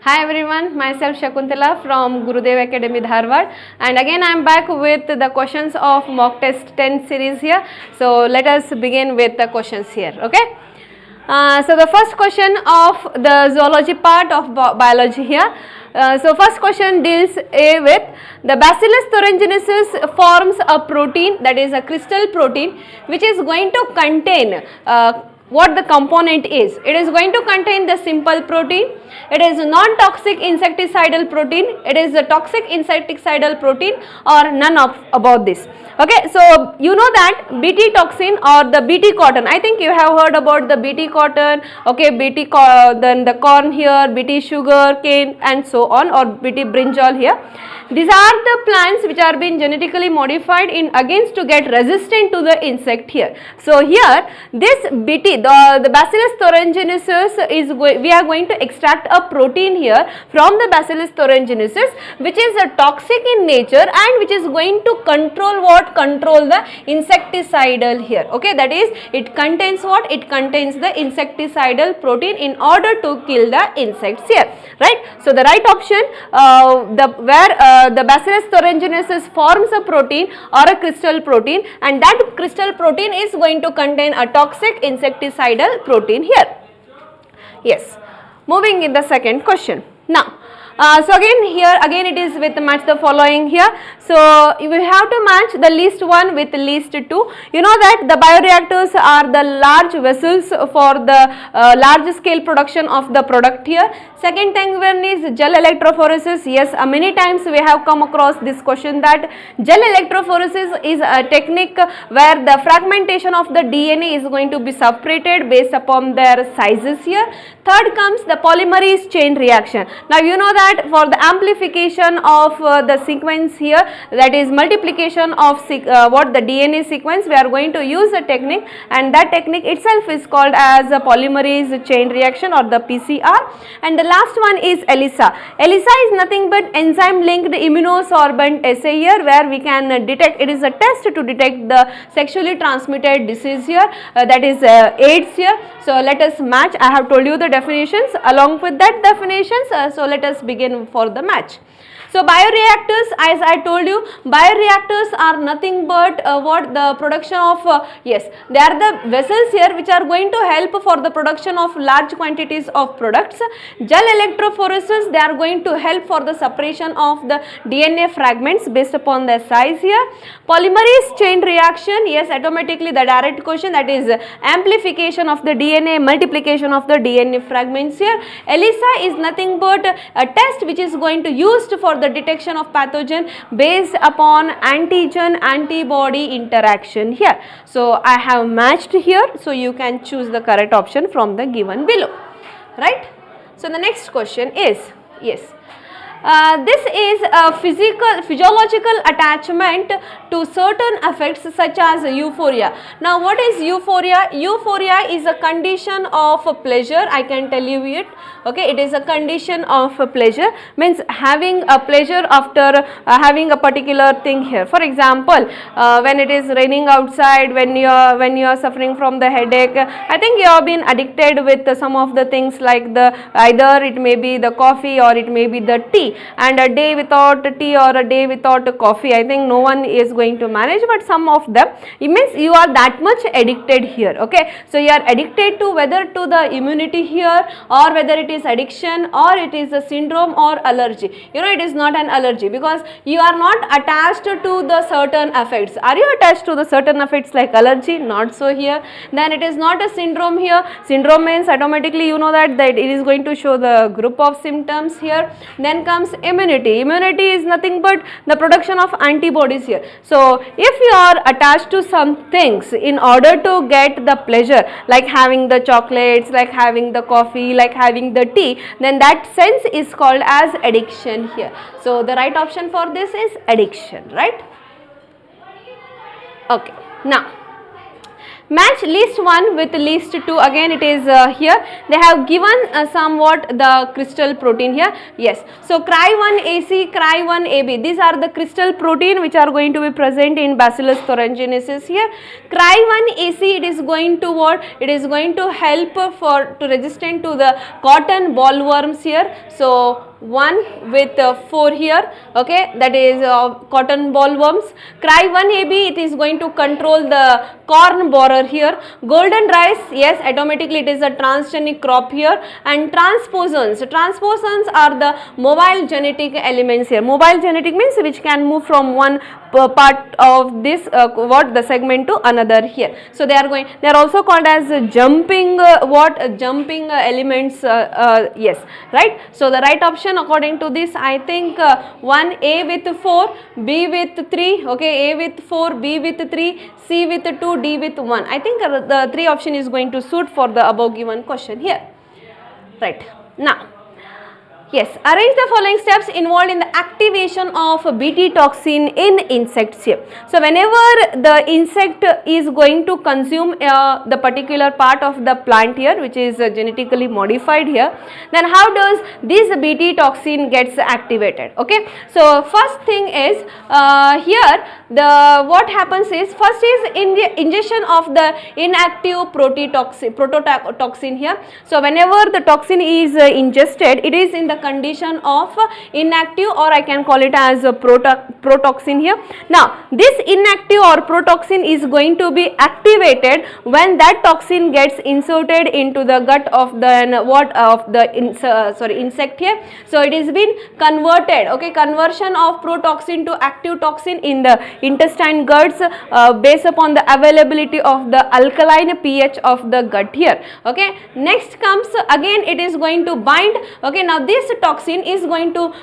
Hi everyone, myself Shakuntala from Gurudev Academy, Dharwad, and again I am back with the questions of mock test 10 series here. So let us begin with the questions here, okay? So the first question of the zoology part of biology here. So first question deals with the Bacillus thuringiensis forms a protein, that is a crystal protein, which is going to contain what the component is. It is going to contain the simple protein. It is non-toxic insecticidal protein. It is a toxic insecticidal protein, or none of about this. Okay, so you know that Bt toxin or the Bt cotton. I think you have heard about the Bt cotton. Okay, then the corn here, Bt sugar cane, and so on, or Bt brinjal here. These are the plants which are being genetically modified in against to get resistant to the insect here. So here this Bt, the Bacillus thuringiensis is we are going to extract a protein here from the Bacillus thuringiensis, which is a toxic in nature and which is going to control what? Control the insecticidal here. Okay, that is, it contains what? It contains the insecticidal protein in order to kill the insects here, right? So the right option, the Bacillus thuringiensis forms a protein or a crystal protein, and that crystal protein is going to contain a toxic insecticidal protein here. Yes. Moving in the second question. Now, so again it is with match the following here. So you will have to match the least one with least two. You know that the bioreactors are the large vessels for the large scale production of the product here. Second thing one is gel electrophoresis. Yes, many times we have come across this question that gel electrophoresis is a technique where the fragmentation of the DNA is going to be separated based upon their sizes here. Third comes the polymerase chain reaction. Now you know that for the amplification of the sequence here, that is multiplication of what the DNA sequence, we are going to use a technique, and that technique itself is called as a polymerase chain reaction, or the PCR. And the last one is ELISA. ELISA is nothing but enzyme linked immunosorbent assay here, where we can detect, it is a test to detect the sexually transmitted disease here, that is AIDS here. So let us match. I have told you the definitions. Along with that definitions, so let us begin for the match. So bioreactors, as I told you, bioreactors are nothing but what? The production of, yes, they are the vessels here which are going to help for the production of large quantities of products. Gel electrophoresis, they are going to help for the separation of the DNA fragments based upon their size here. Polymerase chain reaction, yes, automatically the direct question, that is amplification of the DNA, multiplication of the DNA fragments here. ELISA is nothing but a test which is going to used for the detection of pathogen based upon antigen antibody interaction here. So I have matched here, so you can choose the correct option from the given below, right? So the next question is, yes, this is a physiological attachment to certain effects such as euphoria. Now what is euphoria? Euphoria is a condition of pleasure, I can tell you it. Okay, it is a condition of pleasure, means having a pleasure after having a particular thing here. For example, when it is raining outside, when you are suffering from the headache, I think you have been addicted with some of the things like the, either it may be the coffee or it may be the tea, and a day without tea or a day without coffee, I think no one is going to manage, but some of them, it means you are that much addicted here. Okay, so you are addicted to whether to the immunity here, or whether it is addiction, or it is a syndrome or allergy. You know, it is not an allergy because you are not attached to the certain effects. Are you attached to the certain effects like allergy? Not so here. Then it is not a syndrome here. Syndrome means automatically you know that it is going to show the group of symptoms here. Then comes immunity. Immunity is nothing but the production of antibodies here. So if you are attached to some things in order to get the pleasure, like having the chocolates, like having the coffee, like having the tea, then that sense is called as addiction here. So the right option for this is addiction, right? Okay. Now Match least 1 with least 2. Again it is here. They have given somewhat the crystal protein here. Yes. So Cry1AC, Cry1AB. These are the crystal protein which are going to be present in Bacillus thuringiensis here. Cry1AC, it is going to what? It is going to help to resistant to the cotton bollworms here. So 1 with 4 here, okay, that is cotton bollworms. Cry1AB, it is going to control the corn borer here. Golden rice, yes, automatically it is a transgenic crop here. And transposons are the mobile genetic elements here. Mobile genetic means which can move from one part of this the segment to another here. So they are also called as jumping jumping elements, yes, right. So the right option according to this, I think 1, A with 4, B with 3, okay, A with 4, B with 3, C with 2, D with 1. I think the 3 option is going to suit for the above given question here, right. Now, yes, arrange the following steps involved in the activation of Bt toxin in insects here. So whenever the insect is going to consume the particular part of the plant here, which is genetically modified here, then how does this Bt toxin gets activated? Okay, so first thing is here what happens is, first is in the ingestion of the inactive prototoxin here. So whenever the toxin is ingested, it is in the condition of inactive, or I can call it as a protoxin here. Now this inactive or protoxin is going to be activated when that toxin gets inserted into the gut of the insect here. So it is been converted, okay, conversion of protoxin to active toxin in the intestine guts based upon the availability of the alkaline pH of the gut here. Okay, next comes again, it is going to bind. Okay, now this toxin is going to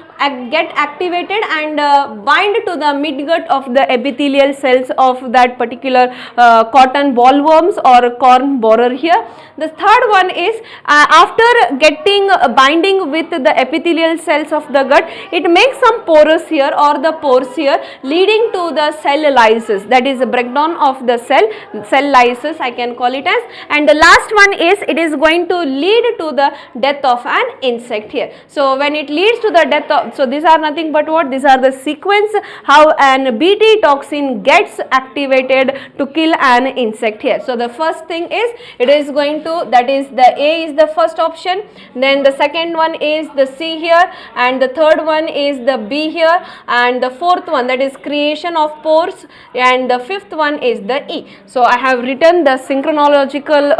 get activated and bind to the midgut of the epithelial cells of that particular cotton bollworms or corn borer here. The third one is after getting binding with the epithelial cells of the gut, it makes some porous here or the pores here, leading to the cell lysis, that is a breakdown of the cell lysis, I can call it as. And the last one is, it is going to lead to the death of an insect here. So when it leads to the death of, so these are nothing but what? These are the sequence how an Bt toxin gets activated to kill an insect here. So the first thing is, it is going to, that is the A is the first option, then the second one is the C here, and the third one is the B here, and the fourth one, that is creation of pores, and the fifth one is the E. So I have written the synchronological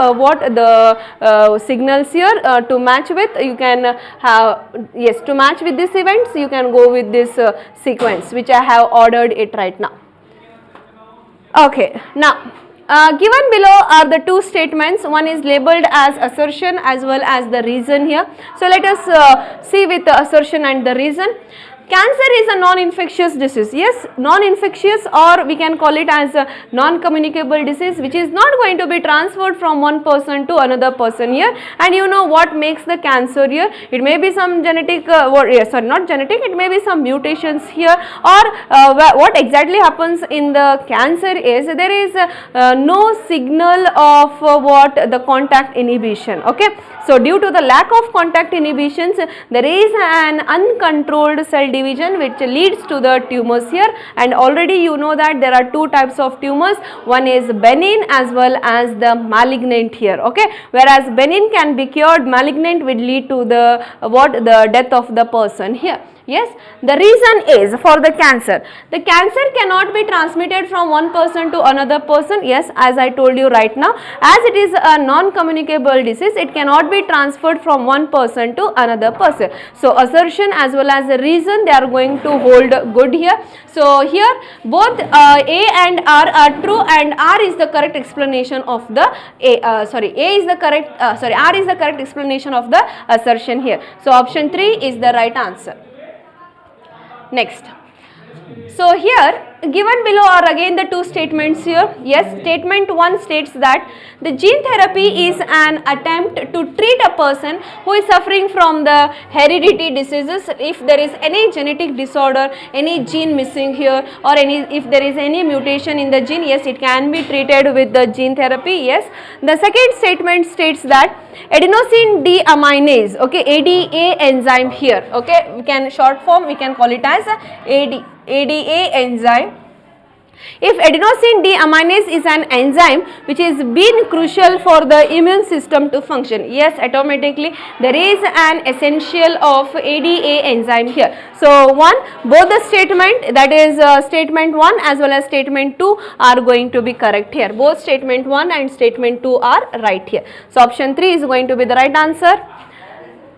signals here to match with. You can have, yes, to match with these events you can go with this sequence which I have ordered it right now. Okay, now given below are the two statements. One is labeled as assertion as well as the reason here. So let us see with the assertion and the reason. Cancer is a non-infectious disease. Yes, non-infectious, or we can call it as a non-communicable disease, which is not going to be transferred from one person to another person here. And you know what makes the cancer here? It may be some genetic, not genetic, it may be some mutations here, or what exactly happens in the cancer is there is no signal of the contact inhibition. Okay, so due to the lack of contact inhibitions, there is an uncontrolled cell division which leads to the tumors here. And already you know that there are two types of tumors, one is benign as well as the malignant here. Okay, whereas benign can be cured, malignant will lead to the the death of the person here. Yes, the reason is for the cancer cannot be transmitted from one person to another person. Yes, as I told you right now, as it is a non-communicable disease, it cannot be transferred from one person to another person. So assertion as well as the reason, they are going to hold good here. So here both A and R are true, and R is the correct explanation of the R is the correct explanation of the assertion here. So option 3 is the right answer. Next, So here given below are again the two statements here. Yes, statement 1 states that the gene therapy is an attempt to treat a person who is suffering from the hereditary diseases. If there is any genetic disorder, any gene missing here, or if there is any mutation in the gene, yes, it can be treated with the gene therapy. Yes. The second statement states that adenosine deaminase, okay, ADA enzyme here, okay, we can short form, we can call it as ADA enzyme. If adenosine deaminase is an enzyme which is been crucial for the immune system to function, yes, automatically there is an essential of ADA enzyme here. So both the statement, that is statement 1 as well as statement 2 are going to be correct here. Both statement 1 and statement 2 are right here. So option 3 is going to be the right answer.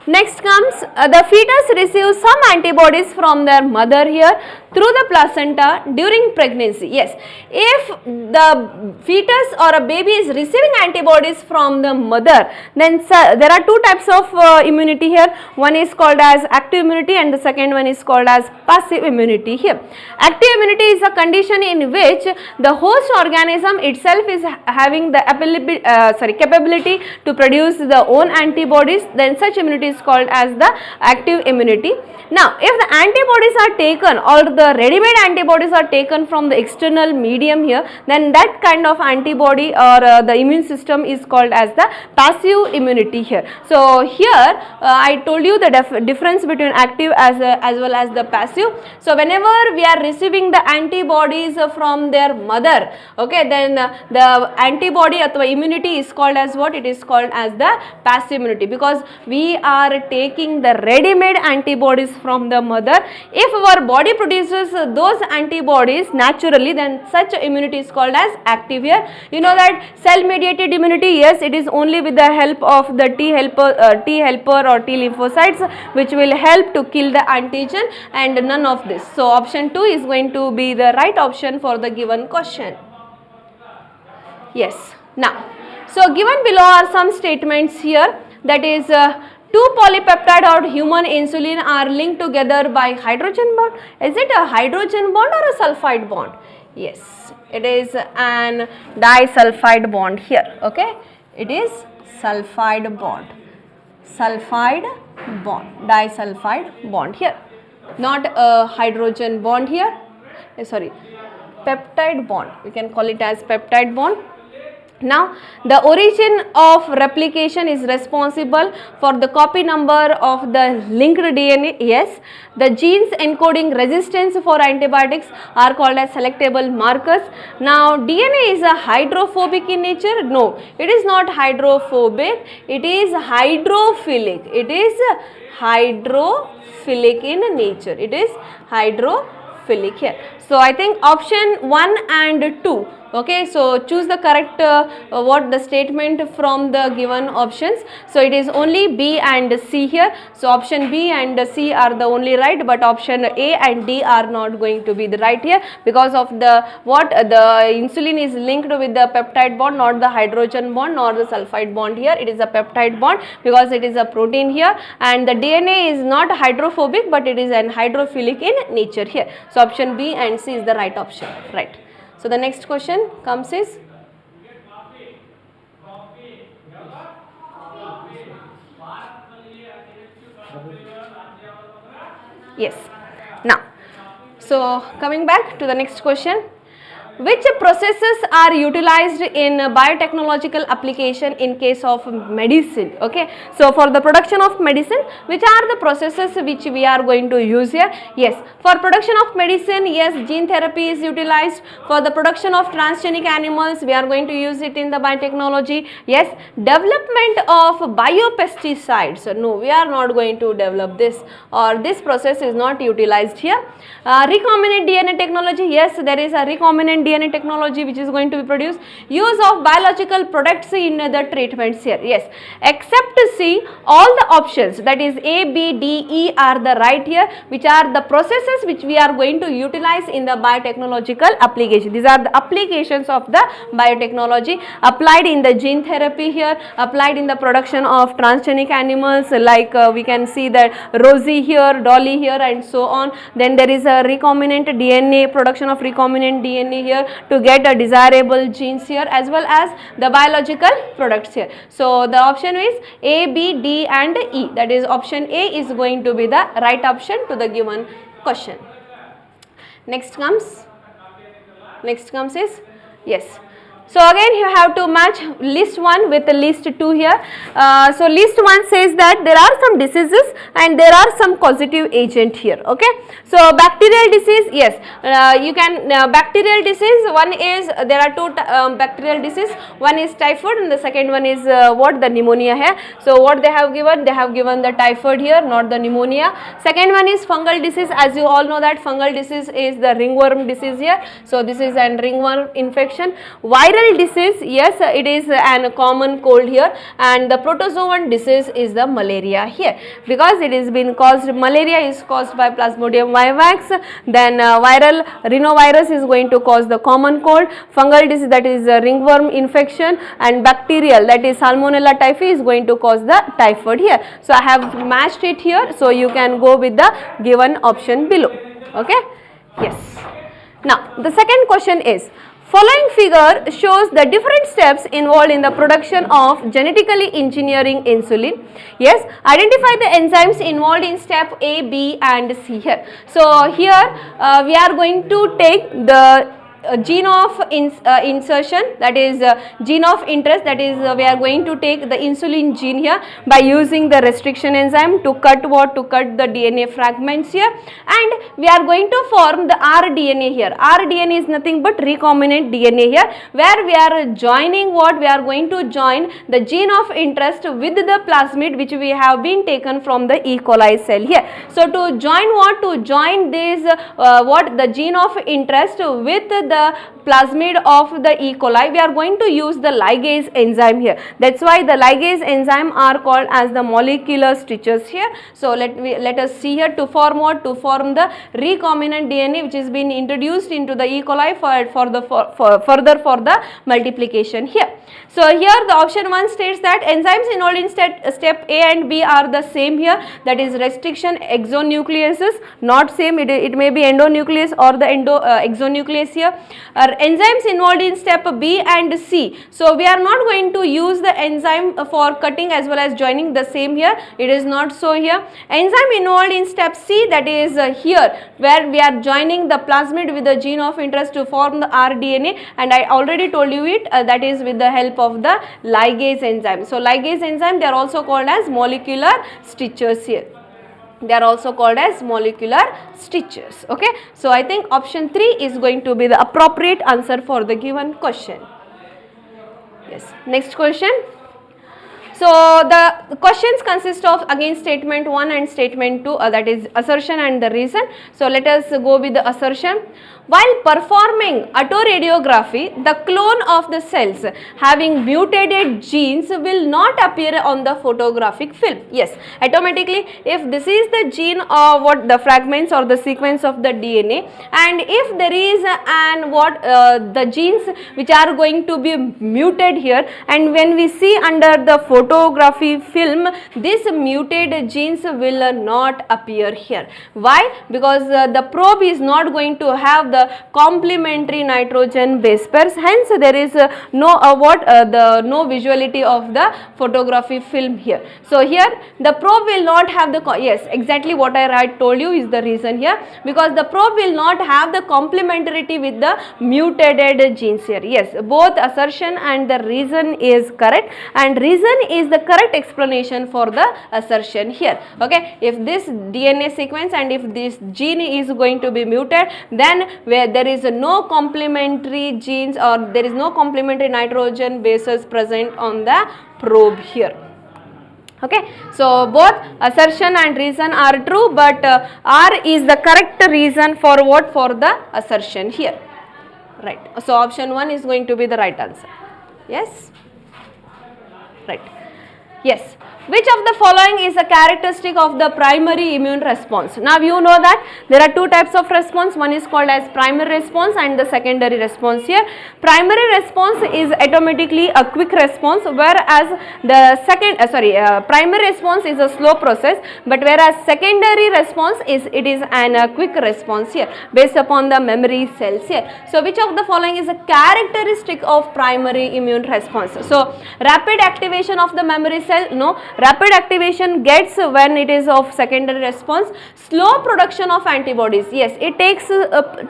Next comes the fetus receives some antibodies from their mother here through the placenta during pregnancy. Yes, if the fetus or a baby is receiving antibodies from the mother, then there are two types of immunity here. One is called as active immunity and the second one is called as passive immunity here. Active immunity is a condition in which the host organism itself is having the capability to produce the own antibodies, then such immunity is called as the active immunity. Now, if the antibodies are taken or the ready-made antibodies are taken from the external medium here, then that kind of antibody or the immune system is called as the passive immunity here. So, here I told you the difference between active as well as the passive. So, whenever we are receiving the antibodies from their mother, okay, then the antibody or immunity is called as what? It is called as the passive immunity, because we are taking the ready-made antibodies from the mother. If our body produces those antibodies naturally, then such immunity is called as active here. You know that cell mediated immunity, yes, it is only with the help of the T helper or T lymphocytes which will help to kill the antigen, and none of this. So option 2 is going to be the right option for the given question. Yes. Now, so given below are some statements here, that is 2 polypeptide or human insulin are linked together by hydrogen bond. Is it a hydrogen bond or a sulfide bond? Yes, it is an disulfide bond here. Okay, it is sulfide bond, disulfide bond here, not a hydrogen bond here. Sorry, peptide bond. We can call it as peptide bond. Now, the origin of replication is responsible for the copy number of the linked DNA. Yes, the genes encoding resistance for antibiotics are called as selectable markers. Now, DNA is a hydrophobic in nature? No, it is not hydrophobic, it is hydrophilic. It is hydrophilic in nature. It is hydrophilic here. So, I think option 1 and 2. Okay, so choose the correct what the statement from the given options. So it is only B and C here. So option B and C are the only right, but option A and D are not going to be the right here, because of the insulin is linked with the peptide bond, not the hydrogen bond nor the sulfide bond here. It is a peptide bond because it is a protein here, and the DNA is not hydrophobic, but it is an hydrophilic in nature here. So option B and C is the right option. Right. So the next question comes is, yes. Now, so coming back to the next question, which processes are utilized in biotechnological application in case of medicine? Okay, so for the production of medicine, which are the processes which we are going to use here? Yes, for production of medicine, yes, gene therapy is utilized. For the production of transgenic animals, we are going to use it in the biotechnology. Yes, development of biopesticides, no, we are not going to develop this, or this process is not utilized here. Recombinant DNA technology, yes, there is a recombinant DNA technology which is going to be produced. Use of biological products in the treatments here. Yes, except C, all the options, that is A, B, D, E are the right here, which are the processes which we are going to utilize in the biotechnological application. These are the applications of the biotechnology applied in the gene therapy here, applied in the production of transgenic animals, like we can see that Rosie here, Dolly here, and so on. Then there is a recombinant DNA, production of recombinant DNA here to get a desirable genes here, as well as the biological products here. So the option is A, B, D and E, that is option A is going to be the right option to the given question. Next comes is, yes. So again you have to match list 1 with the list 2 here. So list 1 says that there are some diseases and there are some causative agent here. Okay. So bacterial disease, yes, you can bacterial disease, one is, there are two bacterial disease, one is typhoid and the second one is what, the pneumonia here. So what they have given the typhoid here, not the pneumonia. Second one is fungal disease. As you all know that fungal disease is the ringworm disease here. So this is an ringworm infection. Viral disease, yes, it is an common cold here, and the protozoan disease is the malaria here, because it is been caused, malaria is caused by Plasmodium vivax. Then viral rhinovirus is going to cause the common cold, fungal disease, that is ringworm infection, and bacterial, that is Salmonella typhi, is going to cause the typhoid here. So I have matched it here, so you can go with the given option below. Okay, yes. Now the second question is, following figure shows the different steps involved in the production of genetically engineering insulin. Yes, identify the enzymes involved in step A, B and C here. So here we are going to take the gene of insertion, that is gene of interest, that is we are going to take the insulin gene here by using the restriction enzyme to cut what, to cut the DNA fragments here, and we are going to form the rDNA here. rDNA is nothing but recombinant DNA here, where we are joining what, we are going to join the gene of interest with the plasmid which we have been taken from the E. coli cell here. So to join what, to join this what, the gene of interest with the plasmid of the E. coli, we are going to use the ligase enzyme here. That's why the ligase enzyme are called as the molecular stitches here. So let us see here, to form what, to form the recombinant DNA which is being introduced into the E. coli further for the multiplication here. So here the option 1 states that enzymes involved in step A and B are the same here, that is restriction exonucleases, not same, it may be endonuclease or the exonuclease here. Enzymes involved in step B and C. So we are not going to use the enzyme for cutting as well as joining, the same here, it is not so here. Enzyme involved in step C, that is here where we are joining the plasmid with the gene of interest to form the rDNA, and I already told you it, that is with the help of the ligase enzyme. So ligase enzyme, they are also called as molecular stitches here. They are also called as molecular stitches. Okay. So I think option 3 is going to be the appropriate answer for the given question. Yes. Next question. So the questions consist of again statement 1 and statement 2, that is assertion and the reason. So let us go with the assertion. While performing autoradiography, the clone of the cells having mutated genes will not appear on the photographic film. Yes, automatically if this is the gene or what, the fragments or the sequence of the DNA, and if there is the genes which are going to be muted here, and when we see under the photography film, these muted genes will not appear here. Why? Because the probe is not going to have the complementary nitrogen base pairs, hence there is no visuality of the photography film here. So here the probe will not have the, yes, exactly what I told you is the reason here, because the probe will not have the complementarity with the mutated genes here. Yes, both assertion and the reason is correct, and reason is the correct explanation for the assertion here. Okay, if this DNA sequence and if this gene is going to be muted, then where there is no complementary genes or there is no complementary nitrogen bases present on the probe here. Okay, so both assertion and reason are true, but R is the correct reason for what, for the assertion here. Right. So option 1 is going to be the right answer. Yes? Right. Yes. Which of the following is a characteristic of the primary immune response? Now you know that there are two types of response. One is called as primary response and the secondary response here. Primary response is automatically a quick response, whereas the primary response is a slow process, but whereas secondary response is an quick response here based upon the memory cells here. So which of the following is a characteristic of primary immune response? So rapid activation of the memory cell, no. Rapid activation gets when it is of secondary response. Slow production of antibodies, yes, it takes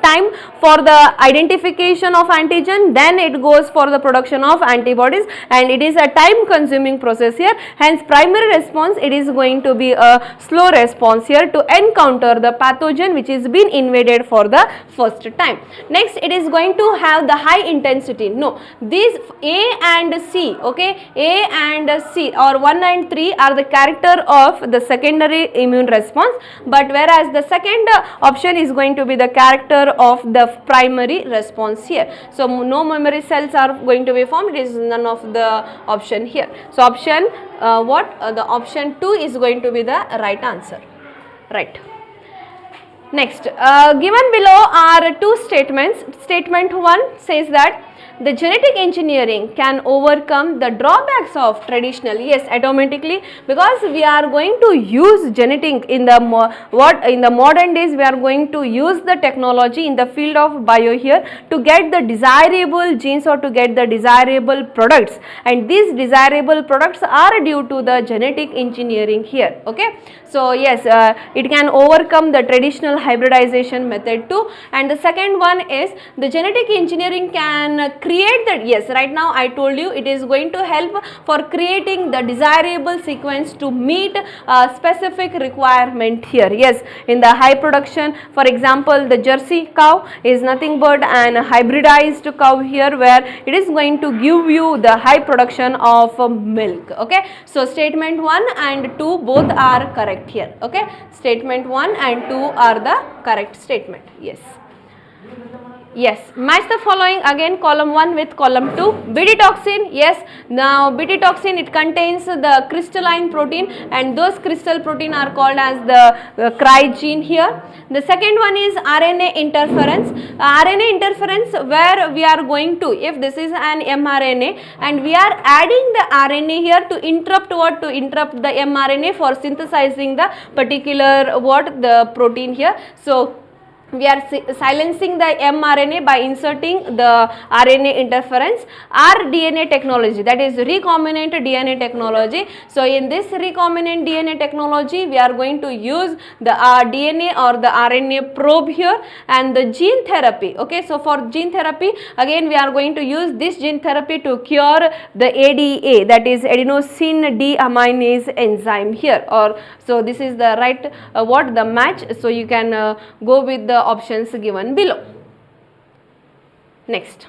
time for the identification of antigen, then it goes for the production of antibodies, and it is a time consuming process here. Hence primary response, it is going to be a slow response here to encounter the pathogen which is been invaded for the first time. Next, it is going to have the high intensity. No, these A and C, okay, A and C or 1 and 3 are the character of the secondary immune response, but whereas the second option is going to be the character of the primary response here. So no memory cells are going to be formed, it is none of the option here. So option the option 2 is going to be the right answer. Right. Next, given below are two statements. Statement 1 says that the genetic engineering can overcome the drawbacks of traditional. Yes, automatically, because we are going to use genetic in the modern days, we are going to use the technology in the field of bio here to get the desirable genes or to get the desirable products, and these desirable products are due to the genetic engineering here. Okay, so yes, it can overcome the traditional hybridization method too. And the second one is the genetic engineering can create that. Yes, right now I told you it is going to help for creating the desirable sequence to meet a specific requirement here. Yes, in the high production, for example, the Jersey cow is nothing but an hybridized cow here, where it is going to give you the high production of milk. Okay, so statement 1 and 2 both are correct here. Okay, statement 1 and 2 are the correct statement. Yes. Yes, match the following again, column 1 with column 2. Bt toxin, yes, now Bt toxin, it contains the crystalline protein, and those crystal protein are called as the cry gene here. The second one is RNA interference. RNA interference, where we are going to, if this is an mRNA and we are adding the RNA here to interrupt what? To interrupt the mRNA for synthesizing the particular the protein here. So we are silencing the mRNA by inserting the RNA interference. rDNA technology, that is recombinant DNA technology. So in this recombinant DNA technology, we are going to use the DNA or the RNA probe here, and the gene therapy. Okay, so for gene therapy, again we are going to use this gene therapy to cure the ADA, that is adenosine deaminase enzyme here. Or so this is the right the match. So you can go with the options given below. Next,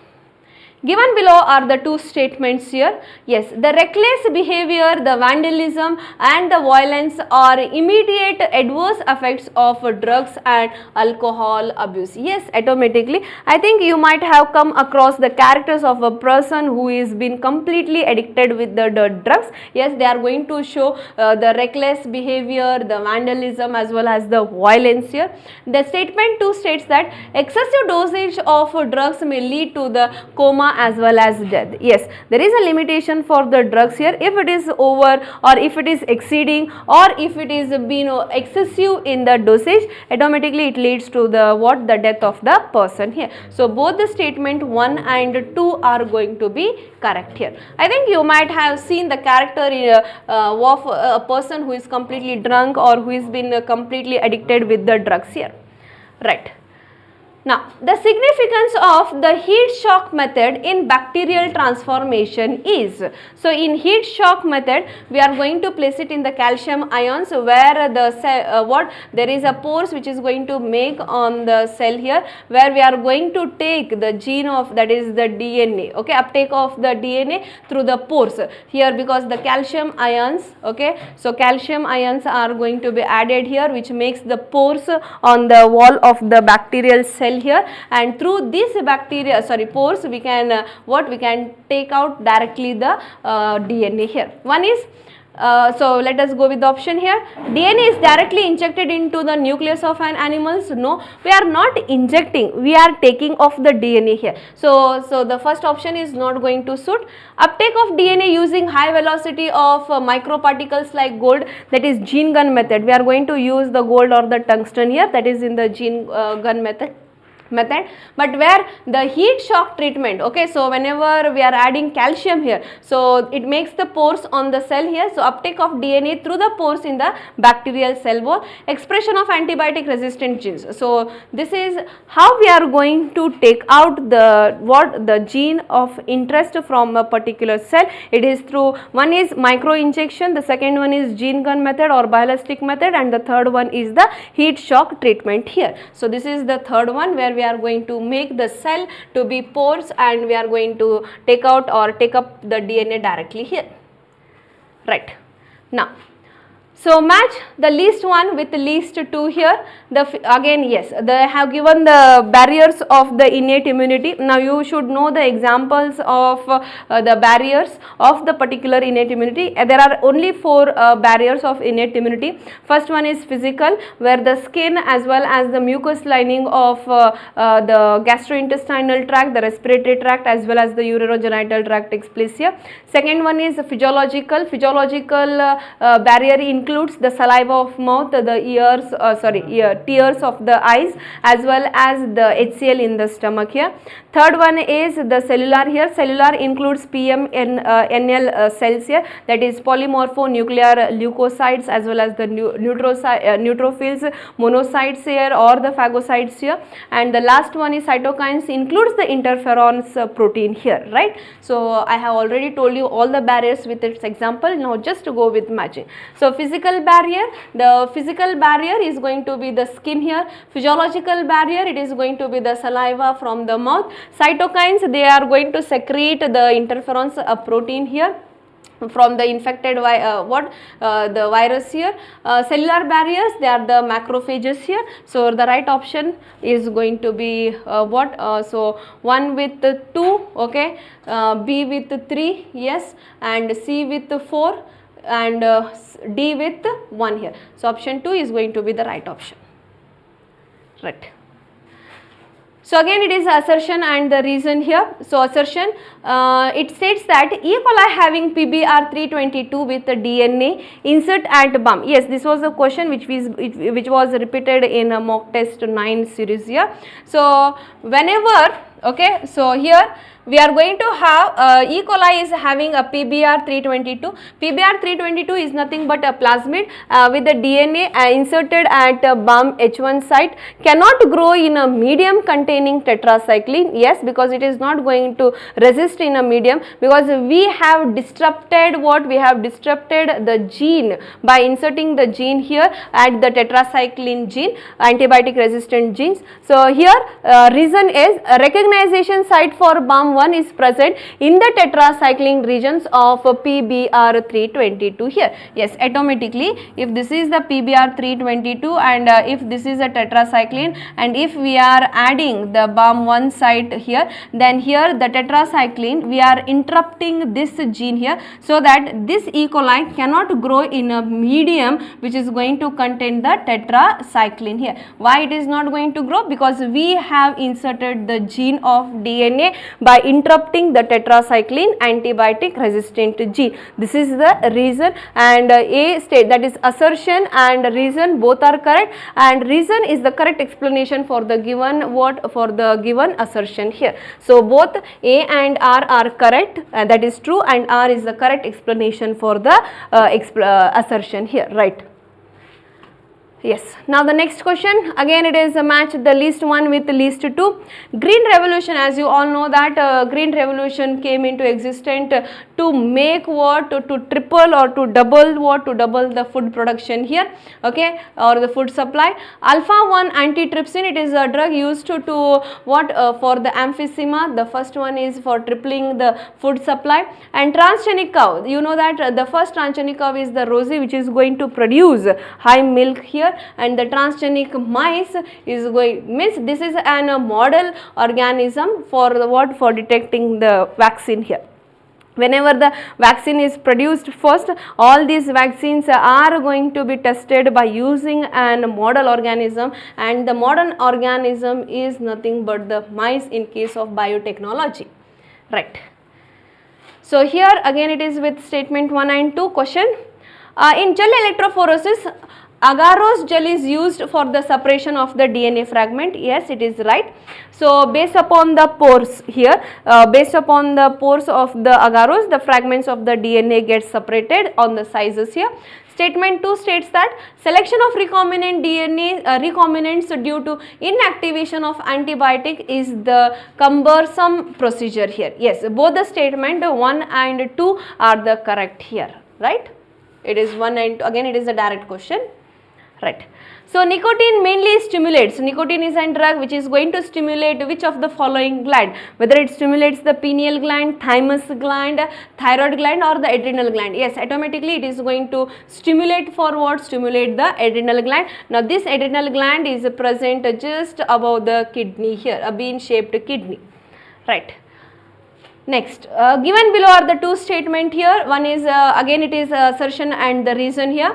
given below are the two statements here. Yes, the reckless behavior, the vandalism and the violence are immediate adverse effects of drugs and alcohol abuse. Yes, automatically, I think you might have come across the characters of a person who is been completely addicted with the drugs. Yes, they are going to show the reckless behavior, the vandalism as well as the violence here. The statement 2 states that excessive dosage of drugs may lead to the coma as well as death. Yes, there is a limitation for the drugs here. If it is over, or if it is exceeding, or if it is excessive in the dosage, automatically it leads to the the death of the person here. So both the statement 1 and 2 are going to be correct here. I think you might have seen the character of a person who is completely drunk or who has been completely addicted with the drugs here. Right. Now, the significance of the heat shock method in bacterial transformation is, so in heat shock method, we are going to place it in the calcium ions, where the cell, there is a pores which is going to make on the cell here, where we are going to take the gene of, that is the DNA, okay, uptake of the DNA through the pores here, because the calcium ions, okay, so calcium ions are going to be added here, which makes the pores on the wall of the bacterial cell cell here, and through this bacteria, pores, we can we can take out directly the DNA here. One is so let us go with the option here. DNA is directly injected into the nucleus of an animals. No, we are not injecting, we are taking off the DNA here. So the first option is not going to suit. Uptake of DNA using high velocity of microparticles like gold, that is gene gun method. We are going to use the gold or the tungsten here, that is in the gene gun method. But where the heat shock treatment, okay, so whenever we are adding calcium here, so it makes the pores on the cell here, so uptake of DNA through the pores in the bacterial cell wall, expression of antibiotic resistant genes. So this is how we are going to take out the gene of interest from a particular cell. It is through, one is micro injection, the second one is gene gun method or bioelastic method, and the third one is the heat shock treatment here. So this is the third one where we are going to make the cell to be pores, and we are going to take out or take up the DNA directly here. Right. Now, so match the least one with the least two here. Again, yes, they have given the barriers of the innate immunity. Now you should know the examples of the barriers of the particular innate immunity. There are only 4 barriers of innate immunity. First one is physical, where the skin as well as the mucous lining of the gastrointestinal tract, the respiratory tract as well as the urogenital tract takes place here. Second one is physiological. Physiological barrier includes the saliva of mouth, the tears of the eyes as well as the HCl in the stomach here. Third one is the cellular here. Cellular includes PMNL cells here, that is polymorphonuclear leukocytes as well as the neutrophils, monocytes here or the phagocytes here. And the last one is cytokines, includes the interferons protein here, right. So I have already told you all the barriers with its example. Now just to go with matching. So physical barrier, the physical barrier is going to be the skin here. Physiological barrier, it is going to be the saliva from the mouth. Cytokines, they are going to secrete the interferons protein here from the infected the virus here. Cellular barriers, they are the macrophages here. So the right option is going to be so 1 with 2, okay, B with 3, yes, and C with 4 and D with 1 here. So option 2 is going to be the right option, right. So again it is assertion and the reason here. So assertion, it states that E. coli having PBr322 with the DNA insert at bum. Yes, this was a question which was repeated in a mock test 9 series here. So whenever, okay, so here we are going to have E. coli is having a PBr322. PBr322 is nothing but a plasmid with the DNA inserted at bum H1 site, cannot grow in a medium containing tetracycline. Yes, because it is not going to resist in a medium, because we have disrupted the gene by inserting the gene here at the tetracycline gene, antibiotic resistant genes. So here reason is recognition site for bum 1 is present in the tetracycline regions of PBr322 here. Yes, automatically if this is the PBr322 and if this is a tetracycline, and if we are adding the bum 1 site here, then here the tetracycline, we are interrupting this gene here, so that this E. coli cannot grow in a medium which is going to contain the tetracycline here. Why it is not going to grow? Because we have inserted the gene of DNA by interrupting the tetracycline antibiotic resistant gene. This is the reason, and A state, that is assertion and reason, both are correct, and reason is the correct explanation for the given given assertion here. So both A and R are correct, that is true, and R is the correct explanation for the assertion here, right. Yes. Now the next question, again it is a match the least one with the least two. Green Revolution, as you all know that Green Revolution came into existence to make what? To triple or to double what? To double the food production here, okay, or the food supply. Alpha-1 antitrypsin, it is a drug used to what? For the emphysema. The first one is for tripling the food supply. And transgenic cow, you know that the first transgenic cow is the rosy, which is going to produce high milk here. here, and the transgenic mice is going, means this is a model organism for the what, for detecting the vaccine here. Whenever the vaccine is produced first, all these vaccines are going to be tested by using a model organism, and the model organism is nothing but the mice in case of biotechnology, right. So here again it is with statement 1 and 2 question. In gel electrophoresis, agarose gel is used for the separation of the DNA fragment. Yes, it is right. So based upon the pores here, based upon the pores of the agarose, the fragments of the DNA get separated on the sizes here. Statement 2 states that selection of recombinant DNA, recombinants due to inactivation of antibiotic is the cumbersome procedure here. Yes, both the statement 1 and 2 are the correct here, right. It is 1 and 2, again it is a direct question, right. So nicotine mainly stimulates, nicotine is a drug which is going to stimulate which of the following gland, whether it stimulates the pineal gland, thymus gland, thyroid gland or the adrenal gland. Yes, automatically it is going to stimulate for what, stimulate the adrenal gland. Now this adrenal gland is present just above the kidney here, a bean shaped kidney, right. Next, given below are the two statement here. One is again it is assertion and the reason here.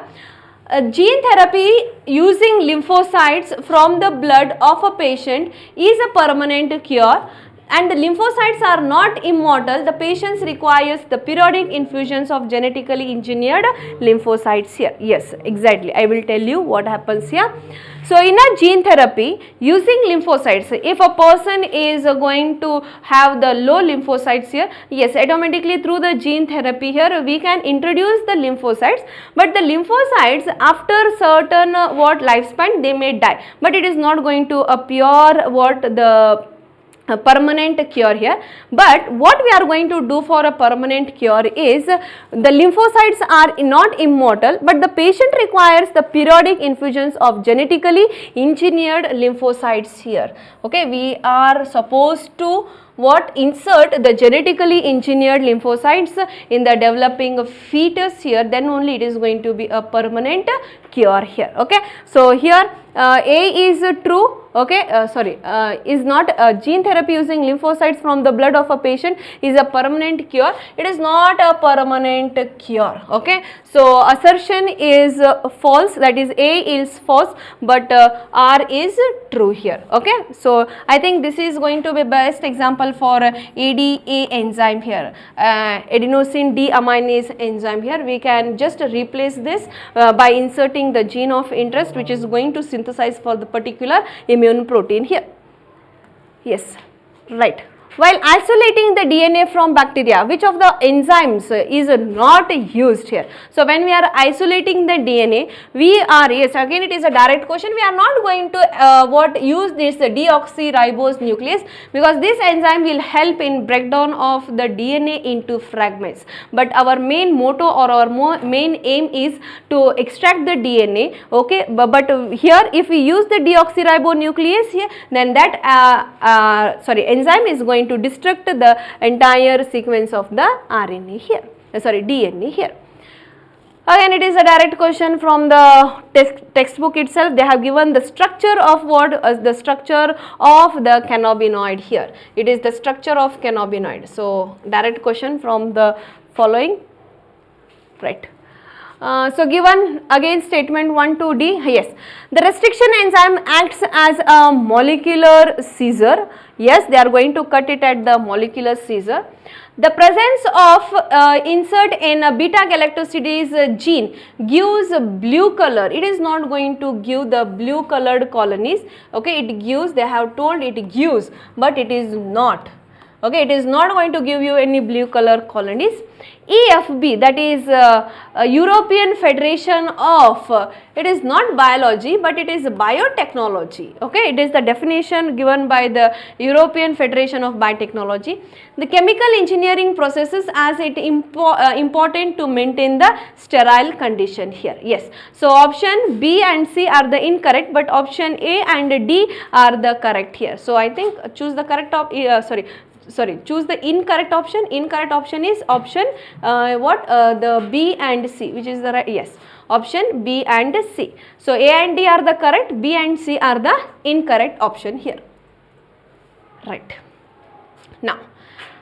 Gene therapy using lymphocytes from the blood of a patient is a permanent cure, and the lymphocytes are not immortal. The patients requires the periodic infusions of genetically engineered lymphocytes here. Yes, exactly. I will tell you what happens here. So in a gene therapy using lymphocytes, if a person is going to have the low lymphocytes here, yes, automatically through the gene therapy here we can introduce the lymphocytes, but the lymphocytes after certain what lifespan they may die, but it is not going to appear what the a permanent cure here. But what we are going to do for a permanent cure is, the lymphocytes are not immortal, but the patient requires the periodic infusions of genetically engineered lymphocytes here. Okay, we are supposed to what, insert the genetically engineered lymphocytes in the developing fetus here, then only it is going to be a permanent cure here. Okay, so here A is true. Okay, is not gene therapy using lymphocytes from the blood of a patient is a permanent cure. It is not a permanent cure. Okay, so assertion is false, that is A is false, but R is true here. Okay, so I think this is going to be best example for ADA enzyme here, adenosine deaminase enzyme here. We can just replace this by inserting the gene of interest which is going to synthesize for the particular immune protein here. Yes, right. While isolating the DNA from bacteria, which of the enzymes is not used here? So when we are isolating the DNA, we are, yes, again it is a direct question, we are not going to use this deoxyribose nuclease, because this enzyme will help in breakdown of the DNA into fragments. But our main motto or our main aim is to extract the DNA. Okay, but here if we use the deoxyribose nuclease here, then that enzyme is going to destruct the entire sequence of the RNA here, DNA here. Again it is a direct question from the textbook itself. They have given the structure of what, the structure of the cannabinoid here. It is the structure of cannabinoid. So direct question from the following, right. So given again statement 1 to D, yes, the restriction enzyme acts as a molecular scissor. Yes, they are going to cut it at the molecular scissor. The presence of insert in a beta galactosidase gene gives blue color. It is not going to give the blue colored colonies. Okay, it gives, they have told it gives, but it is not. Okay, it is not going to give you any blue color colonies. EFB, that is European Federation of, it is not biology but it is biotechnology. Okay, it is the definition given by the European Federation of Biotechnology. The chemical engineering processes as it important to maintain the sterile condition here. Yes, so option B and C are the incorrect, but option A and D are the correct here. So I think choose the correct choose the incorrect option. Incorrect option is option the B and C, which is the right, yes. Option B and C. So A and D are the correct, B and C are the incorrect option here. Right. Now,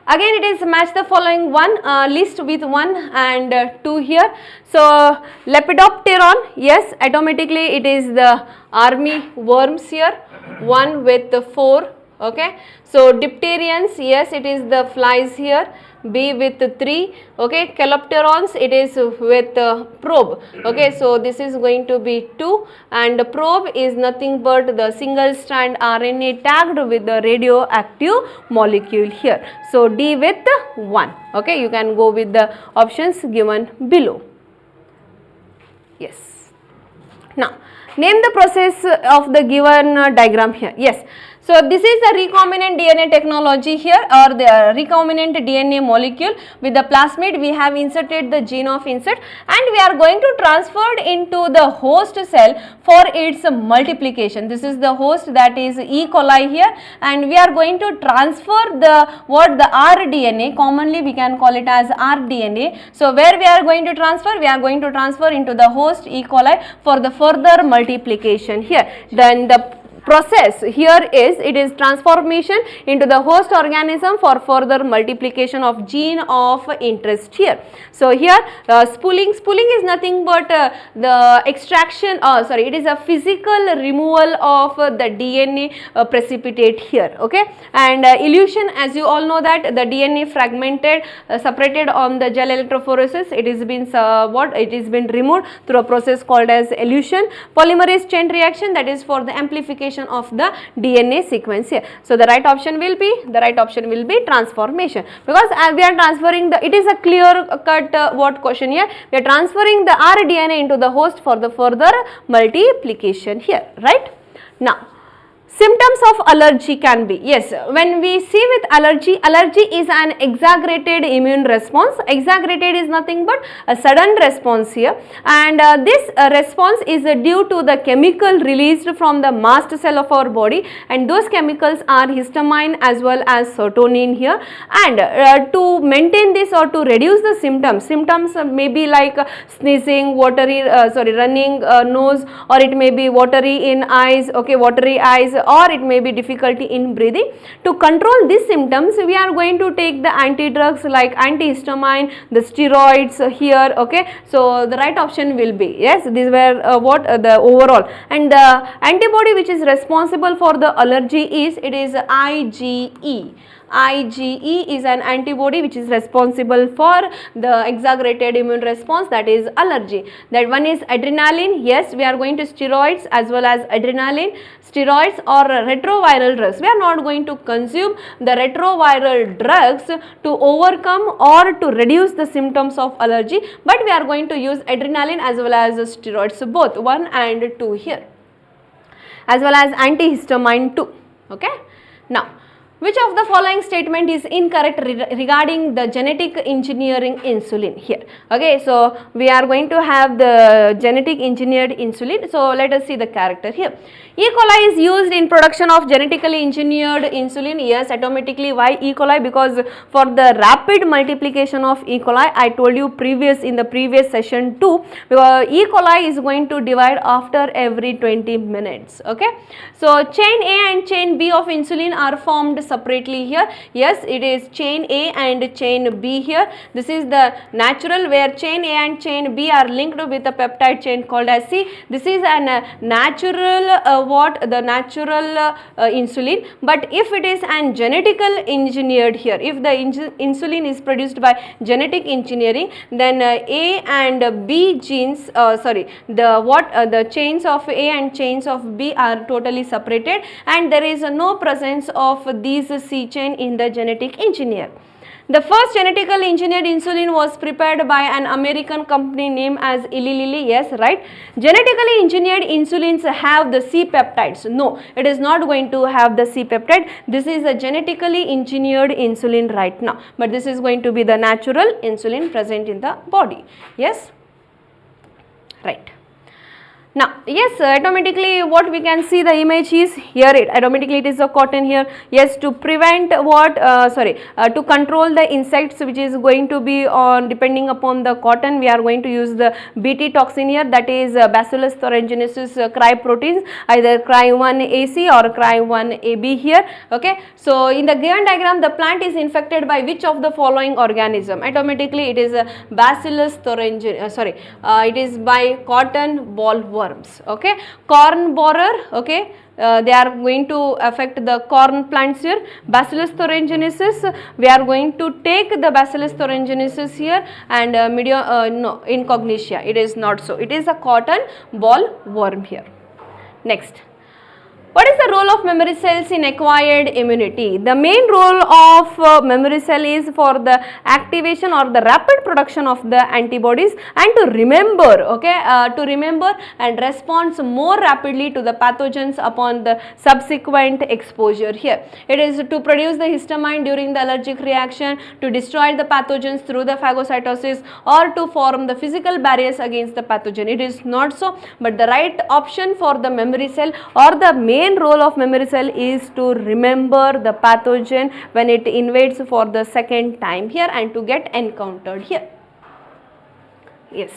again it is match the following one list with 1 and 2 here. So Lepidopteron, yes, automatically it is the army worms here, 1 with 4. Okay, so Dipterians, yes, it is the flies here, B with 3. Okay, Calopterons, it is with probe. Okay, so this is going to be 2, and probe is nothing but the single strand RNA tagged with the radioactive molecule here. So D with 1. Okay, you can go with the options given below. Yes. Now, name the process of the given diagram here. Yes. So this is the recombinant DNA technology here, or the recombinant DNA molecule. With the plasmid we have inserted the gene of insert, and we are going to transfer it into the host cell for its multiplication. This is the host, that is E. coli here, and we are going to transfer the rDNA, commonly we can call it as rDNA. So where we are going to transfer? We are going to transfer into the host E. coli for the further multiplication here. Then the process here is, it is transformation into the host organism for further multiplication of gene of interest here. So here spooling is nothing but the extraction, it is a physical removal of the DNA precipitate here. Okay, and elution, as you all know that the DNA fragmented, separated on the gel electrophoresis, it is been it is been removed through a process called as elution. Polymerase chain reaction, that is for the amplification of the DNA sequence here. So the right option will be transformation, because we are transferring the, it is a clear cut what question here, we are transferring the rDNA into the host for the further multiplication here, right? Now, symptoms of allergy can be, yes, when we see with allergy is an exaggerated immune response. Exaggerated is nothing but a sudden response here, and this response is due to the chemical released from the mast cell of our body, and those chemicals are histamine as well as serotonin here. And to maintain this or to reduce the symptoms may be like sneezing, watery, running nose, or it may be watery in eyes, okay, watery eyes, or it may be difficulty in breathing. To control these symptoms, we are going to take the anti-drugs like antihistamine, the steroids here. Okay, so the right option will be, yes, these were the overall. And the antibody which is responsible for the allergy is, it is IgE. IgE is an antibody which is responsible for the exaggerated immune response, that is allergy. That one is adrenaline. Yes, we are going to steroids as well as adrenaline. Steroids or retroviral drugs, we are not going to consume the retroviral drugs to overcome or to reduce the symptoms of allergy, but we are going to use adrenaline as well as steroids, both 1 and 2 here, as well as antihistamine 2. Okay. Now, which of the following statement is incorrect regarding the genetic engineering insulin here? Okay, so we are going to have the genetic engineered insulin. So let us see the character here. E. coli is used in production of genetically engineered insulin. Yes, automatically. Why E. coli? Because for the rapid multiplication of E. coli, I told you in the previous session too, because E. coli is going to divide after every 20 minutes. Okay, so chain A and chain B of insulin are formed separately here. Yes, it is chain A and chain B here. This is the natural, where chain A and chain B are linked with a peptide chain called as C. This is a natural natural insulin. But if it is an genetical engineered here, if the insulin is produced by genetic engineering, then A and B genes, the chains of A and chains of B are totally separated, and there is no presence of these C chain in the genetic engineer. The first genetically engineered insulin was prepared by an American company named as Eli Lilly. Yes, right. Genetically engineered insulins have the C peptides. No, it is not going to have the C peptide. This is a genetically engineered insulin right now, but this is going to be the natural insulin present in the body. Yes, right. Now, yes, automatically what we can see the image is here, automatically it is a cotton here. Yes, to prevent what, to control the insects which is going to be on depending upon the cotton, we are going to use the Bt toxin here, that is Bacillus thuringiensis cryproteins, either cry1AC or cry1AB here. Okay, so in the given diagram the plant is infected by which of the following organism? Automatically it is Bacillus thuringiensis, it is by cotton bollworms. Okay, corn borer. Okay, they are going to affect the corn plants here. Bacillus thuringiensis, we are going to take the Bacillus thuringiensis here, and no, incognitia, it is not so, it is a cotton bollworm here. Next, what is the role of memory cells in acquired immunity? The main role of memory cell is for the activation or the rapid production of the antibodies, and to remember, okay, to remember and response more rapidly to the pathogens upon the subsequent exposure here. It is to produce the histamine during the allergic reaction, to destroy the pathogens through the phagocytosis, or to form the physical barriers against the pathogen. It is not so, but the right option for the memory cell or the main role of memory cell is to remember the pathogen when it invades for the second time here and to get encountered here. Yes.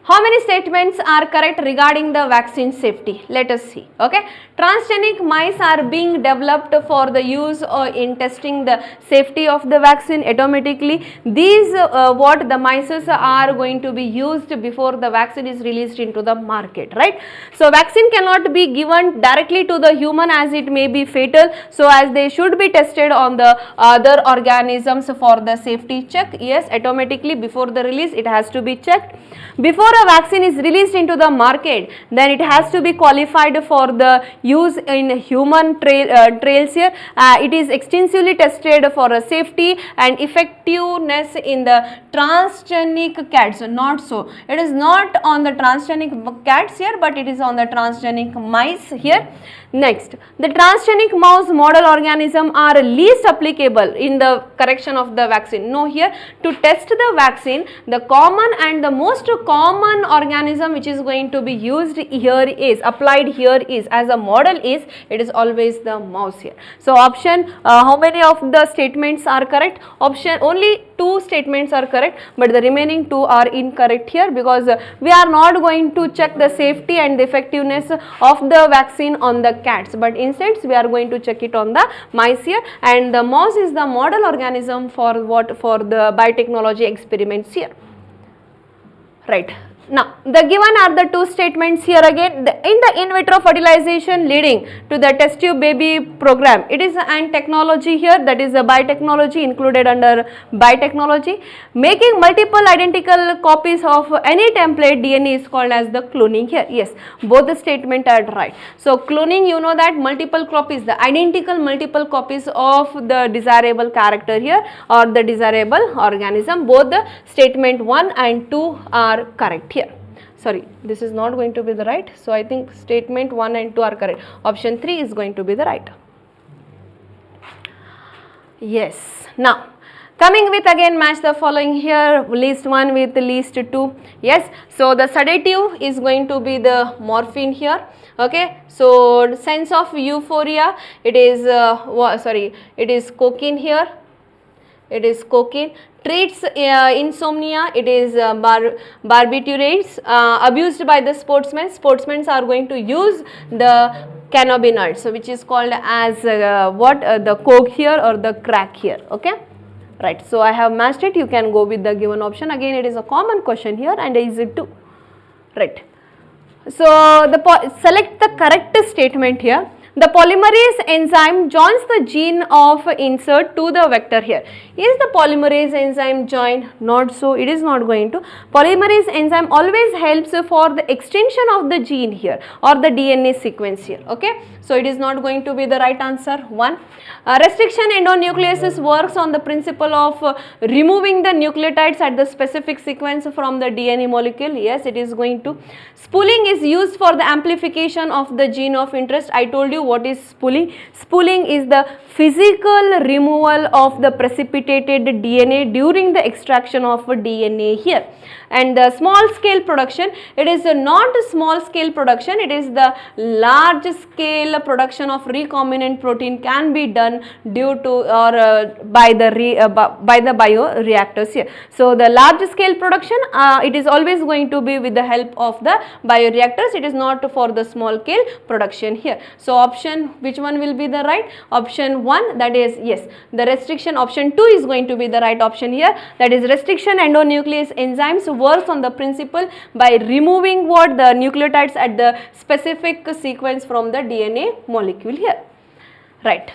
How many statements are correct regarding the vaccine safety? Let us see. Okay, transgenic mice are being developed for the use in testing the safety of the vaccine. Automatically, these what the mice are going to be used before the vaccine is released into the market, right? So, vaccine cannot be given directly to the human as it may be fatal. So, as they should be tested on the other organisms for the safety check. Yes, automatically before the release it has to be checked. Before a vaccine is released into the market, then it has to be qualified for the use in human trials here. It is extensively tested for a safety and effectiveness in the transgenic cats. Not so. It is not on the transgenic cats here, but it is on the transgenic mice here. Next, the transgenic mouse model organism are least applicable in the correction of the vaccine. No, here to test the vaccine, the common and the most common organism which is going to be used here is applied here is as a model is, it is always the mouse here. So, option how many of the statements are correct? Option only 2 statements are correct, but the remaining 2 are incorrect here, because we are not going to check the safety and the effectiveness of the vaccine on the cats, but instead we are going to check it on the mice here, and the mouse is the model organism for what? For the biotechnology experiments here, right. Now, the given are the 2 statements here again. In the in vitro fertilization leading to the test tube baby program, it is an technology here, that is a biotechnology included under biotechnology. Making multiple identical copies of any template DNA is called as the cloning here. Yes, both the statement are right. So, cloning, you know that multiple copies, the identical multiple copies of the desirable character here or the desirable organism, both the statement 1 and 2 are correct here. Sorry, this is not going to be the right. So, I think statement 1 and 2 are correct. Option 3 is going to be the right. Yes. Now, coming with again match the following here, least 1 with least 2. Yes. So, the sedative is going to be the morphine here. Okay. So, sense of euphoria, it is it is cocaine here. It is cocaine. Treats insomnia, it is barbiturates. Abused by the sportsmen, sportsmen are going to use the cannabinoids, so which is called as the coke here or the crack here. Okay, right. So, I have matched it. You can go with the given option. Again, it is a common question here and is it too, right. So, select the correct statement here. The polymerase enzyme joins the gene of insert to the vector here. Is the polymerase enzyme joined? Not so, it is not going to. Polymerase enzyme always helps for the extension of the gene here or the DNA sequence here. Okay. So, it is not going to be the right answer. 1. Restriction endonucleases works on the principle of removing the nucleotides at the specific sequence from the DNA molecule. Yes, it is going to. Spooling is used for the amplification of the gene of interest. I told you what is spooling? Spooling is the physical removal of the precipitated DNA during the extraction of DNA here. And the small scale production, it is not a small scale production, it is the large scale production of recombinant protein can be done due to or by the bioreactors here. So the large scale production, it is always going to be with the help of the bioreactors, it is not for the small scale production here. So option, which one will be the right? Option 1, that is yes, the restriction. Option 2 is going to be the right option here, that is restriction endonuclease enzymes works on the principle by removing what? The nucleotides at the specific sequence from the DNA molecule here, right.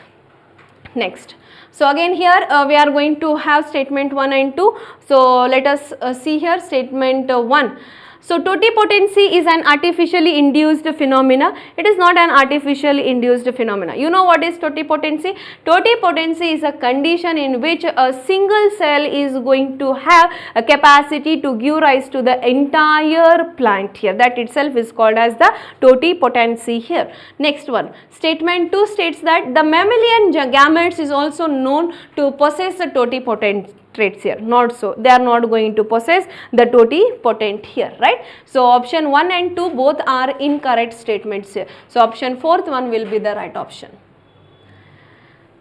Next, so again here we are going to have statement 1 and 2. So let us see here statement 1. So totipotency is an artificially induced phenomena. It is not an artificially induced phenomena. You know what is totipotency? Totipotency is a condition in which a single cell is going to have a capacity to give rise to the entire plant here. That itself is called as the totipotency here. Next one, statement 2 states that the mammalian gametes is also known to possess the totipotent traits here. Not so, they are not going to possess the totipotent here, right. So option 1 and 2 both are incorrect statements here. So option 4th one will be the right option.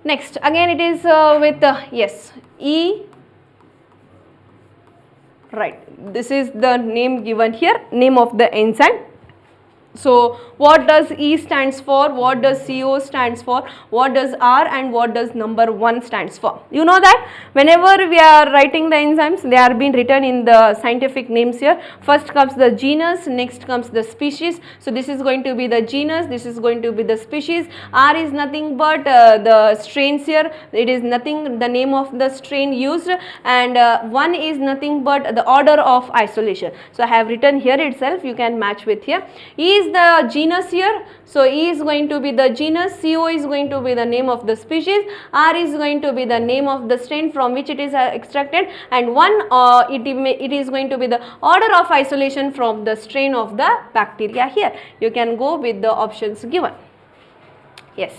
Next, again it is with yes, E, right. This is the name given here, name of the enzyme. So what does E stands for, what does CO stands for, what does R and what does number 1 stands for? You know that whenever we are writing the enzymes, they are being written in the scientific names here. First comes the genus, next comes the species. So this is going to be the genus, this is going to be the species. R is nothing but the strains here, it is nothing, the name of the strain used, and 1 is nothing but the order of isolation. So I have written here itself, you can match with here. E is the genus here, so E is going to be the genus, CO is going to be the name of the species, R is going to be the name of the strain from which it is extracted, and 1 it is going to be the order of isolation from the strain of the bacteria here. You can go with the options given. Yes.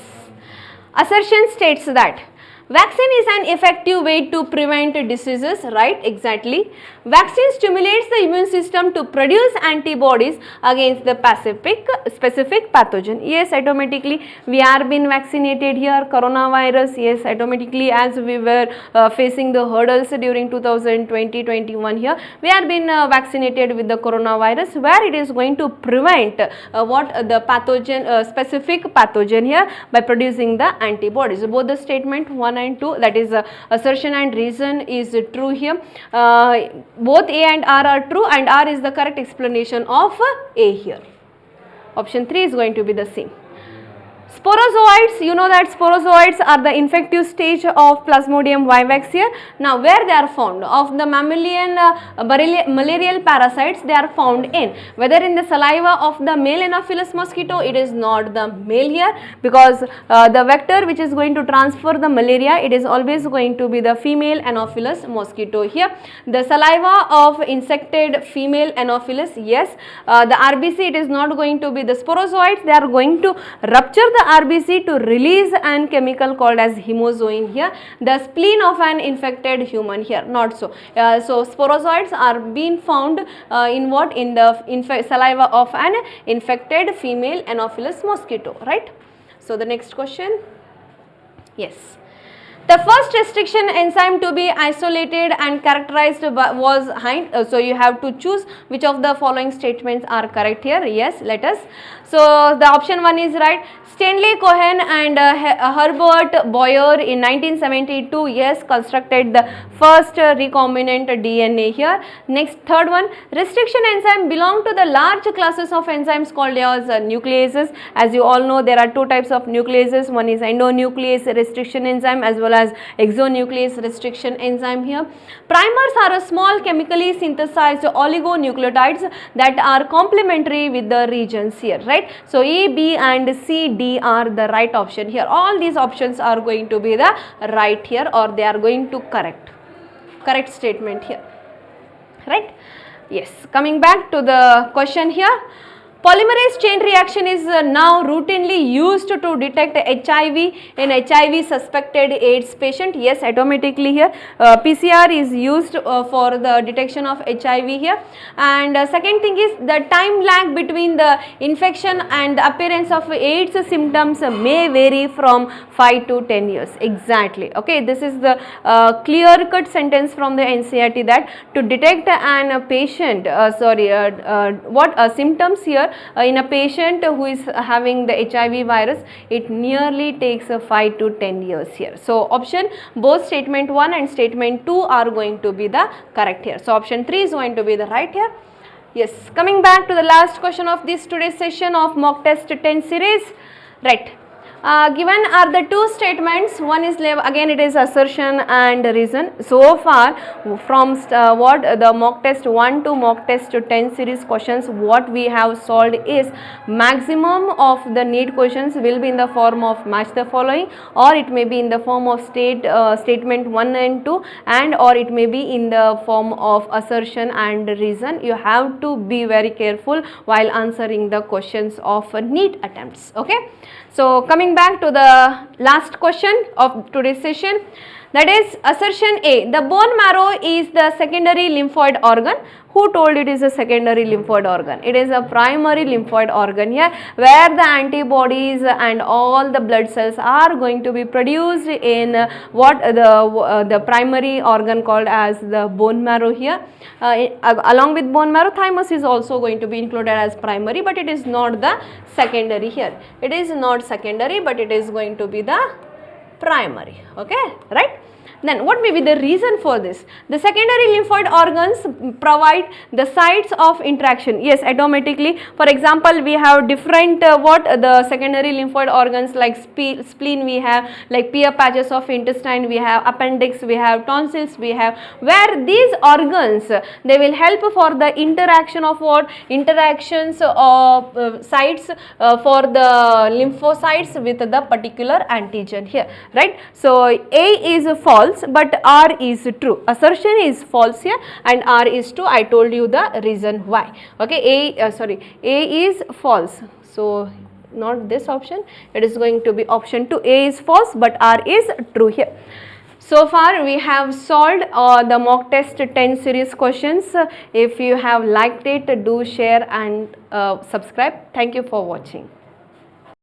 Assertion states that vaccine is an effective way to prevent diseases, right? Exactly. Vaccine stimulates the immune system to produce antibodies against the specific pathogen. Yes, automatically we are being vaccinated here, coronavirus. Yes, automatically as we were facing the hurdles during 2020-21 here, we are being vaccinated with the coronavirus, where it is going to prevent the pathogen, specific pathogen here by producing the antibodies. Both the statement 1 and 2, that is assertion and reason, is true here. Both A and R are true, and R is the correct explanation of A here. Option 3 is going to be the same. Sporozoites, you know that sporozoites are the infective stage of Plasmodium vivax here. Now where they are found? Of the mammalian malarial parasites, they are found in, whether in the saliva of the male Anopheles mosquito, it is not the male here, because the vector which is going to transfer the malaria, it is always going to be the female Anopheles mosquito here. The saliva of insected female Anopheles, yes. The RBC, it is not going to be the sporozoites, they are going to rupture the RBC to release an chemical called as hemozoin here. The spleen of an infected human here, not so. So sporozoites are being found in what? In the saliva of an infected female Anopheles mosquito, right? So the next question, yes. The first restriction enzyme to be isolated and characterized was Hind. So you have to choose which of the following statements are correct here. Yes, let us. So the option 1 is right. Stanley Cohen and Herbert Boyer in 1972, yes, constructed the first recombinant DNA here. Next, third one, restriction enzyme belong to the large classes of enzymes called as nucleases. As you all know, there are two types of nucleases. One is endonuclease restriction enzyme as well as exonuclease restriction enzyme here. Primers are a small chemically synthesized oligonucleotides that are complementary with the regions here, right? So A, B and C, D are the right option here. All these options are going to be the right here, or they are going to correct statement here, right? Yes, coming back to the question here. Polymerase chain reaction is now routinely used to detect HIV in HIV suspected AIDS patient. Yes, automatically here PCR is used for the detection of HIV here. And second thing is the time lag between the infection and the appearance of AIDS symptoms may vary from 5 to 10 years. Exactly. Okay, this is the clear cut sentence from the NCERT that to detect an patient symptoms here in a patient who is having the HIV virus, it nearly takes 5 to 10 years here. So option, both statement 1 and statement 2 are going to be the correct here. So option 3 is going to be the right here. Yes, coming back to the last question of this today's session of mock test 10 series, right. Given are the two statements, one is again it is assertion and reason. So far from what the mock test 1 to mock test 10 series questions, what we have solved is maximum of the NEET questions will be in the form of match the following, or it may be in the form of statement 1 and 2, and or it may be in the form of assertion and reason. You have to be very careful while answering the questions of NEET attempts. Okay. So coming back to the last question of today's session, that is assertion A, the bone marrow is the secondary lymphoid organ. Who told it is a secondary lymphoid organ? It is a primary lymphoid organ here, where the antibodies and all the blood cells are going to be produced in what the primary organ called as the bone marrow here. Along with bone marrow, thymus is also going to be included as primary, but it is not the secondary here. It is not secondary, but it is going to be the primary. Okay, right. Then what may be the reason for this? The secondary lymphoid organs provide the sites of interaction. Yes, automatically. For example, we have different the secondary lymphoid organs like spleen we have, like Peyer's patches of intestine we have, appendix we have, tonsils we have, where these organs they will help for the interaction of interactions of sites for the lymphocytes with the particular antigen here, right. So A is false, but R is true. Assertion is false here and R is true. I told you the reason why. Okay, A is false. So not this option, it is going to be option 2. A is false, but R is true here. So far we have solved the mock test 10 series questions. If you have liked it, do share and subscribe. Thank you for watching.